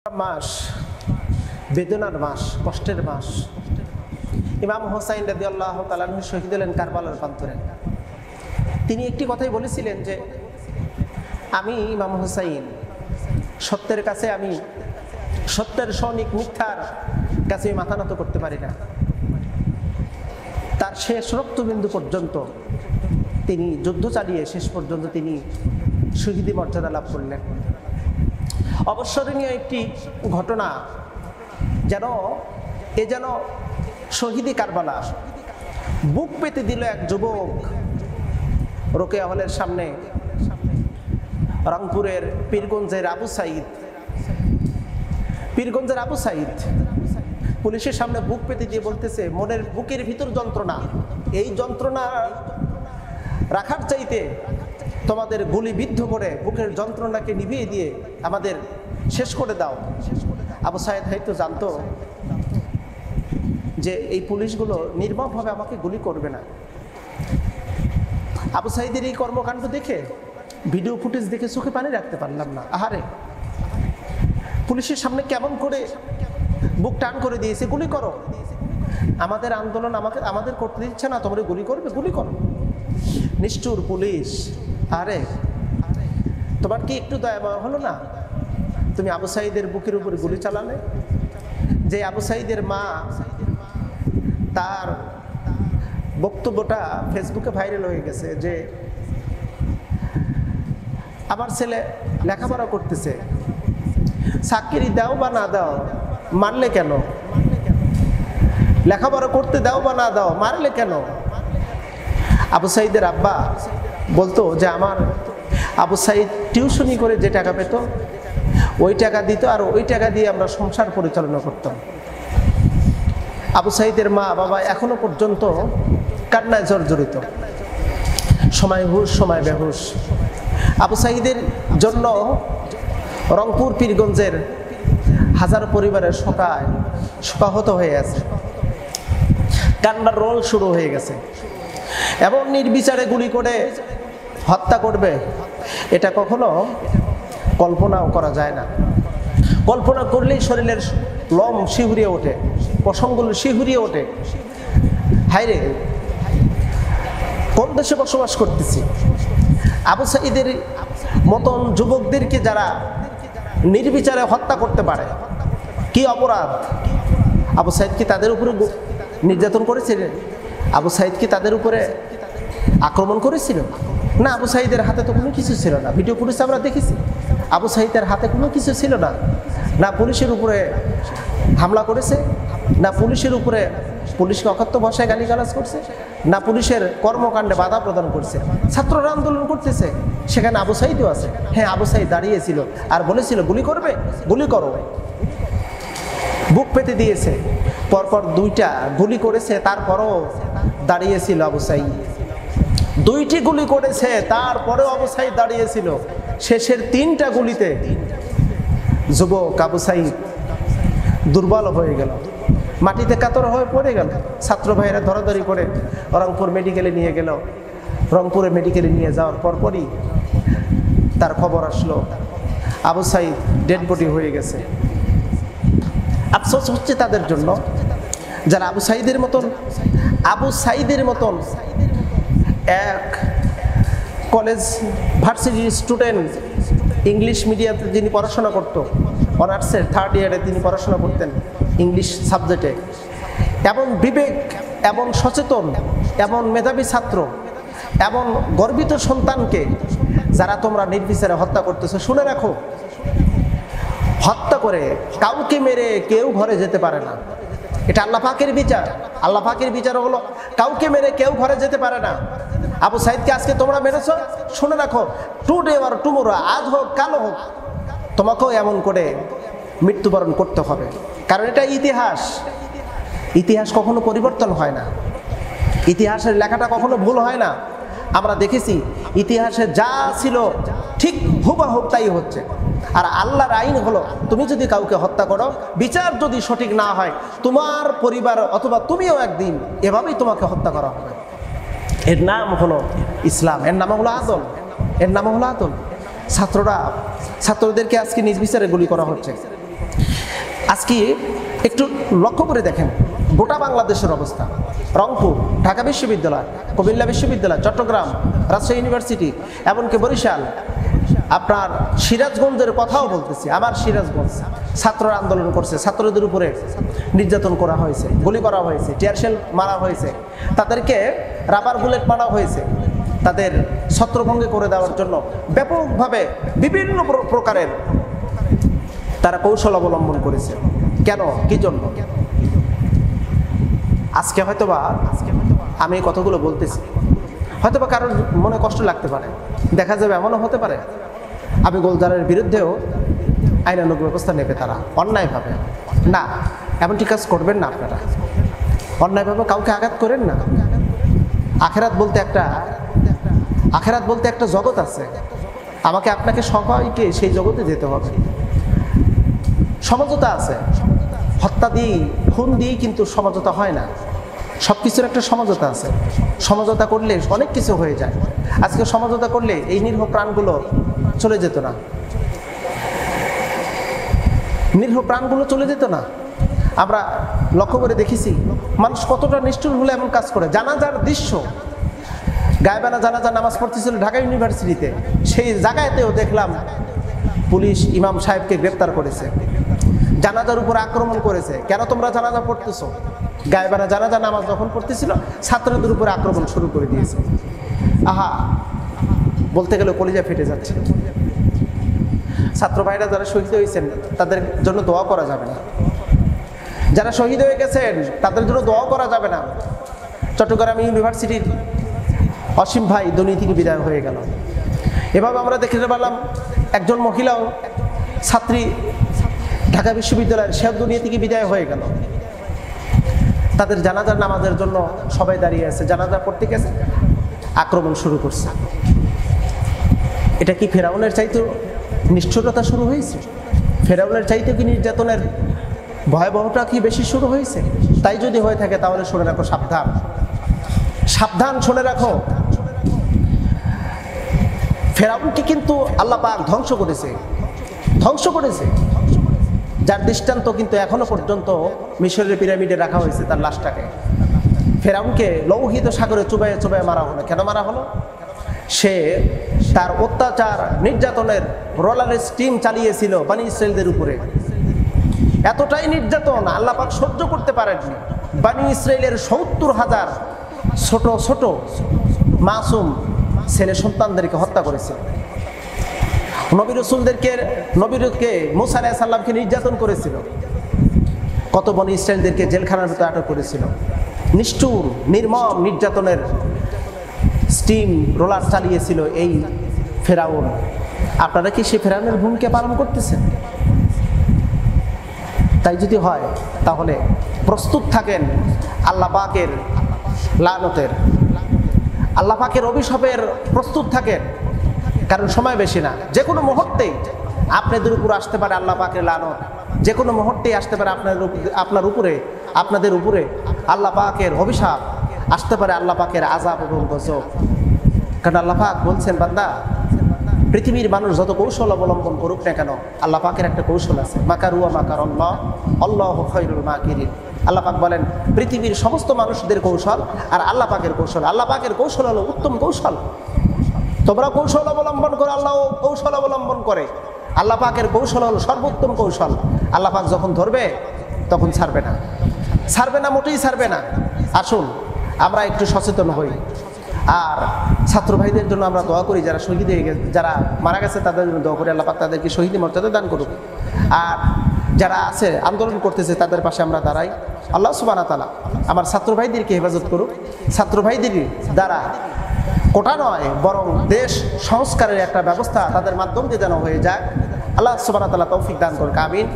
মাস বেদনার মাস, কষ্টের মাস। ইমাম হোসাইন রাদিয়াল্লাহু তাআলা আনহু শহীদ হলেন কারবালার প্রান্তরে। তিনি একটি কথাই বলেছিলেন যে আমি ইমাম হোসাইন সত্যের কাছে, আমি সত্যের সৈনিক, মিথ্যার কাছে মাথা নত করতে পারি না। তার শেষ রক্তবিন্দু পর্যন্ত তিনি যুদ্ধ চালিয়ে শেষ পর্যন্ত তিনি শহীদি মর্যাদা লাভ করলেন। অবসরণীয় একটি ঘটনা, যেন শহীদি কারবালা। বুক পেতে দিল এক যুবক রোকেয়া হলের সামনে, রংপুরের পীরগঞ্জের আবু সাইদ পুলিশের সামনে বুক পেতে দিয়ে বলতেছে, মনের বুকের ভিতর যন্ত্রণা, এই যন্ত্রণা রাখার চাইতে তোমাদের গুলিবিদ্ধ করে বুকের যন্ত্রণাকে নিভিয়ে দিয়ে আমাদের শেষ করে দাও। আবু সাইদ হয়তো জানতো যে এই পুলিশগুলো নির্মমভাবে আমাকে গুলি করবে না। আবু সাইদের এই কর্মকাণ্ড দেখে, ভিডিও ফুটেজ দেখে চোখে পানি রাখতে পারলাম না। আহারে, পুলিশের সামনে কেমন করে বুক টান করে দিয়েছে, গুলি করো, আমাদের আন্দোলন আমাদের করতে দিচ্ছে না, তোমরা গুলি করবে, গুলি করো। নিষ্ঠুর পুলিশ, আরে তোমার কি একটু দয়া হলো না? তুমি আবু সাইদের বুকের উপরে গুলি চালালে। যে আবু সাইদের মা, তার বক্তব্যটা ফেসবুকে ভাইরাল হয়ে গেছে যে আমার ছেলে লেখাপড়া করতেছে, চাকরি দাও বা না দাও, মারলে কেন? লেখাপড়া করতে দাও বা না দাও, মারলে কেন? আবু সাইদের আব্বা বলতো যে আমার আবু সাইদ টিউশনি করে যে টাকা পেত ওই টাকা দিত, আর ওই টাকা দিয়ে আমরা সংসার পরিচালনা করতাম। আবু সাইদের মা বাবা এখনো পর্যন্ত কান্নায় জর্জরিত, সময় হুশ সময় বেহুশ। আবু সাইদের জন্য রংপুর পীরগঞ্জের হাজার পরিবারের শোকাহত হয়ে আছে, কান্নার রোল শুরু হয়ে গেছে। এমন নির্বিচারে গুলি করে হত্যা করবে, এটা কখনো কল্পনাও করা যায় না। কল্পনা করলেই শরীরের লোম শিহুরিয়ে ওঠে, পশমগুলো শিহুরিয়ে ওঠে। হায়রে, কোন দেশে বসবাস করতেছি? আবু সাইদের মতন যুবকদেরকে যারা নির্বিচারে হত্যা করতে পারে, কি অপরাধ! আবু সাইদ কি তাদের উপরে নির্যাতন করেছিলেন? আবু সাইদ কি তাদের উপরে আক্রমণ করেছিল? না, আবু সাইদের হাতে তো কোনো কিছু ছিল না। ভিডিও ফুটেজ আমরা দেখেছি, আবু সাইদের হাতে কোনো কিছু ছিল না। না পুলিশের উপরে হামলা করেছে, না পুলিশকে অকথ্য ভাষায় গালিগালাজ করছে, না পুলিশের কর্মকাণ্ডে বাধা প্রদান করছে। ছাত্ররা আন্দোলন করতেছে, সেখানে আবু সাইদও আছে। হ্যাঁ, আবু সাইদ দাঁড়িয়েছিল আর বলেছিল গুলি করবে, গুলি করো। বুক পেতে দিয়েছে, পরপর 2টা গুলি করেছে, তারপরও দাঁড়িয়েছিল আবু সাইদ। 2টি গুলি করেছে, তারপরেও আবু সাইদ দাঁড়িয়েছিল। শেষের 3টা গুলিতে যুবক আবু সাইদ দুর্বল হয়ে গেল, মাটিতে কাতর হয়ে পড়ে গেল। ছাত্র ভাইয়েরা ধরাধরি করে রংপুর মেডিকেলে নিয়ে গেল। রংপুরে মেডিকেলে নিয়ে যাওয়ার পরপরই তার খবর আসলো আবু সাইদ ডেড বডি হয়ে গেছে। আফসোস হচ্ছে তাদের জন্য যারা আবু সাইদের মতন এক কলেজ ভার্সিটির স্টুডেন্ট, ইংলিশ মিডিয়াতে যিনি পড়াশোনা করত, অনার্সের 3rd ইয়ারে তিনি পড়াশোনা করতেন ইংলিশ সাবজেক্টে। এমন বিবেক, এমন সচেতন, এমন মেধাবী ছাত্র, এমন গর্বিত সন্তানকে যারা তোমরা নির্বিচারে হত্যা করতেছো, শুনে রাখো, হত্যা করে কাউকে মেরে কেউ ঘরে যেতে পারে না। এটা আল্লাহ পাকের বিচার। আল্লাহ পাকের বিচার হলো কাউকে মেরে কেউ ঘরে যেতে পারে না। আবু সাইদকে আজকে তোমরা মেরেছো, শুনে রাখো, টুডে অর টুমোরো, আজ হোক কালো হোক, তোমাকেও এমন করে মৃত্যুবরণ করতে হবে। কারণ এটা ইতিহাস। ইতিহাস কখনো পরিবর্তন হয় না, ইতিহাসের লেখাটা কখনো ভুল হয় না। আমরা দেখেছি ইতিহাসে যা ছিল ঠিক হুবহু তাই হচ্ছে। আর আল্লাহর আইন হলো, তুমি যদি কাউকে হত্যা করো, বিচার যদি সঠিক না হয়, তোমার পরিবার অথবা তুমিও একদিন এভাবেই তোমাকে হত্যা করা হবে। এর নাম হলো ইসলাম, এর নাম হলো আদল, এর নাম হলো আদল। ছাত্রদেরকে আজকে নির্বিচারে গুলি করা হচ্ছে। আজকে একটু লক্ষ্য করে দেখেন গোটা বাংলাদেশের অবস্থা। রংপুর, ঢাকা বিশ্ববিদ্যালয়, কুমিল্লা বিশ্ববিদ্যালয়, চট্টগ্রাম, রাজশাহী ইউনিভার্সিটি, এমনকি বরিশাল, আপনার সিরাজগঞ্জের কথাও বলতেছি। আমার সিরাজগঞ্জ ছাত্ররা আন্দোলন করছে, ছাত্রদের উপরে নির্যাতন করা হয়েছে, গুলি করা হয়েছে, টিয়ারশেল মারা হয়েছে, তাদেরকে রাবার বুলেট মারা হয়েছে, তাদের ছত্রভঙ্গ করে দেওয়ার জন্য ব্যাপকভাবে বিভিন্ন প্রকারের তারা কৌশল অবলম্বন করেছে। কেন, কি জন্য? আজকে হয়তোবা আমি এই কথাগুলো বলতেছি, হয়তোবা কারোর মনে কষ্ট লাগতে পারে, দেখা যাবে এমনও হতে পারে আমি গোলজারের বিরুদ্ধেও আইনানুগ ব্যবস্থা নেবে তারা অন্যায়ভাবে। না, এমনটি কাজ করবেন না আপনারা, অন্যায়ভাবে কাউকে আঘাত করেন না। আখেরাত বলতে একটা জগৎ আছে, আমাকে আপনাকে সবাইকে সেই জগতে যেতে হবে। সমঝোতা আছে, হত্যা দিয়ে খুন দিয়েই কিন্তু সমঝোতা হয় না, সব কিছুর একটা সমঝোতা আছে। সমঝোতা করলে অনেক কিছু হয়ে যায়। আজকে সমঝোতা করলে এই নিরীহ প্রাণগুলো চলে যেত না, আমরা লক্ষ্য করে দেখেছি মানুষ কতটা নিষ্ঠুর হলে এমন কাজ করে। জানাজার দৃশ্য, গায়েবানা জানাজার নামাজ পড়তেছিল ঢাকা ইউনিভার্সিটিতে, সেই জায়গাতেও দেখলাম পুলিশ ইমাম সাহেবকে গ্রেপ্তার করেছে, জানাজার উপর আক্রমণ করেছে। কেন তোমরা জানাজা পড়তেছো? গায়েবানা জানাজা নামাজ যখন পড়তেছিল ছাত্রদের উপরে আক্রমণ শুরু করে দিয়েছে। আহা, বলতে গেলে কলিজা ফেটে যাচ্ছে। ছাত্র ভাইরা যারা শহীদ হয়েছেন তাদের জন্য দোয়া করা যাবে না, যারা শহীদ হয়ে গেছেন তাদের জন্য দোয়া করা যাবে না। চট্টগ্রাম ইউনিভার্সিটির অসীম ভাই দুনিয়া থেকে বিদায় হয়ে গেল। এভাবে আমরা দেখতে পেলাম একজন মহিলাও ছাত্রী ঢাকা বিশ্ববিদ্যালয়ের, সে দুনিয়া থেকে বিদায় হয়ে গেল। তাদের জানাজার নামাজের জন্য সবাই দাঁড়িয়ে আছে, জানাজা পড়তে গেছে, আক্রমণ শুরু করছে। এটা কি ফেরাউনের চাইতেও নিষ্ঠুরতা শুরু হয়েছে? ফেরাউনের চাইতেও কি নির্যাতনের ভয়াবহতা কি বেশি শুরু হয়েছে? তাই যদি হয়ে থাকে তাহলে শুনে রাখো, সাবধান, শুনে রাখো। ফেরাউনকে কিন্তু আল্লাহ পাক ধ্বংস করেছে, যার দৃষ্টান্ত কিন্তু এখনো পর্যন্ত মিশরের পিরামিডে রাখা হয়েছে তার লাশটাকে। ফেরাউনকে লৌহিত সাগরে চুবাইয়ে মারা হলো। কেন মারা হলো? সে তার অত্যাচার নির্যাতনের রোলার স্টিম চালিয়েছিল বনী ইসরাইলদের উপরে। এতটাই নির্যাতন আল্লাহ পাক সহ্য করতে পারেননি। বনী ইসরাইলের ৭০,০০০ ছোট ছোট মাসুম ছেলে সন্তানদেরকে হত্যা করেছে। নবীকে মুসা আলাইহিস সালামকে নির্যাতন করেছিল। কত বনী ইসরাইলদেরকে জেলখানার ভিতরে আটক করেছিল। নিষ্ঠুর নির্মম নির্যাতনের স্টিম রোলার চালিয়েছিল এই ফেরাউন। আপনারা কি সেই ফেরাউনের ভূমিকা পালন করতেছেন? তাই যদি হয় তাহলে প্রস্তুত থাকেন আল্লাহ পাকের লানতের, আল্লাহ পাকের অভিশাপের প্রস্তুত থাকেন। কারণ সময় বেশি না, যে কোনো মুহূর্তেই আপনাদের উপর আসতে পারে আল্লাহ পাকের লানত, যে কোনো মুহূর্তেই আসতে পারে আপনাদের উপরে আল্লাহ পাকের অভিশাপ, আসতে পারে আল্লাহ পাকের আযাব এবং গজব। কারণ আল্লাহ পাক বলছেন, বান্দা, পৃথিবীর মানুষ যত কৌশল অবলম্বন করুক না কেন, আল্লাহ পাকের একটা কৌশল আছে। মাকারু ওয়া মাকারাল্লাহ আল্লাহু খায়রুল মাকিরিন। আল্লাহ পাক বলেন পৃথিবীর সমস্ত মানুষদের কৌশল আর আল্লাহ পাকের কৌশল, আল্লাহ পাকের কৌশল হলো উত্তম কৌশল। তোমরা কৌশল অবলম্বন করো, আল্লাহও কৌশল অবলম্বন করে। আল্লাহ পাকের কৌশল হলো সর্বোত্তম কৌশল। আল্লাহ পাক যখন ধরবে তখন ছাড়বে না, মোটেই ছাড়বে না। আসুন আমরা একটু সচেতন হই। আর ছাত্র ভাইদের জন্য আমরা দোয়া করি, যারা শহীদ হয়ে গেছে, যারা মারা গেছে তাদের জন্য দোয়া করি, আল্লাহ পাক তাদেরকে শহীদ মর্যাদা দান করুক। আর যারা আছে আন্দোলন করতেছে তাদের পাশে আমরা দাঁড়াই। আল্লাহ সুবহানাহু ওয়া তাআলা আমার ছাত্র ভাইদেরকে হেফাজত করুক। ছাত্র ভাইদের দ্বারা কোটা নয় বরং দেশ সংস্কারের একটা ব্যবস্থা তাদের মাধ্যম দিয়ে যেন হয়ে যায়। আল্লাহ সুবহানাহু ওয়া তাআলা তৌফিক দান করুক, আমিন।